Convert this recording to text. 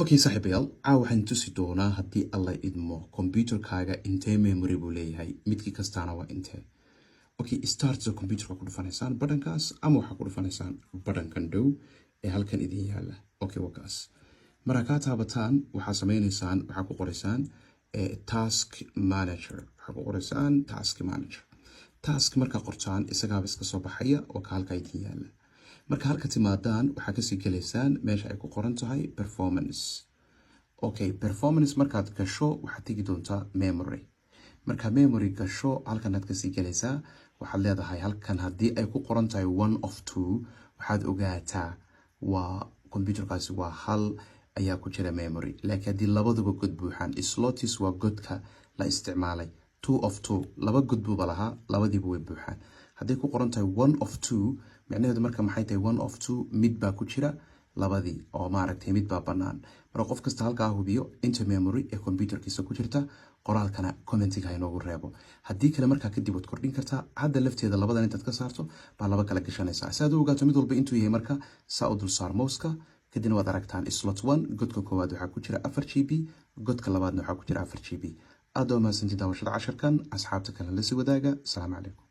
Okay saaxiibayaal waxaan tusi doonaa haddii alla idmo computerkaaga intee memory buu leeyahay midkii kastaana waa intee. Okay, start the computerka ku dhufanaysaan badhankaas ama waxaa ku dhufanaysaan badhankan dhow ee halkan idin yaala. Okay, wakaas marka ka taabataan waxaa sameynaysaan waxaa ku qoraysaan task manager. Waxaa ku qoraysaan task manager. Task marka qortaan isagaa iska soo baxaya oo ka halka idin yaala. marka halka timaadaan waxaa kasii gelaysaan meesha ay ku qoran tahay performance. Okay, performance markaad gasho waxaad tegi doontaa memory. marka memory gasho halkan aad kasii gelaysaa waxaad leedahay halkan haddii ay ku qoran tahay 1 of 2 waxaad ogaataa waa computerkaasi waa hal ayaa ku jira memory. laakiin haddii labaduba god buuxaan slots waa godka la isticmaalay 2 of 2 laba god buu lahaa labadiiba way buuxaan. haddii ku qoran tahay 1 of 2 macnaheedu marka maxay tahay 1 of 2 mid baa ku jira labadii oo maaragtay mid baa bannaan. marka qof kasta halkaa hubiyo inta memory ee computerkiisa ku jirta qoraalkana commentiga inoogu reebo. haddii kale markaa kadib waad kordhin kartaa hadda lafteeda labadan intaad ka saarto baa laba kala gashanaysaa si aad u ogaato mid walba intuu yahay. marka saa u dul saar mouska kadibna waad aragtaan slot 1 godka koowaad waxaa ku jira 4 GB godka labaadna waxaa ku jira 4 GB. aad oo mahadsantiid daawashada casharkan asxaabta kale la sii wadaaga. asalaamu calaykum.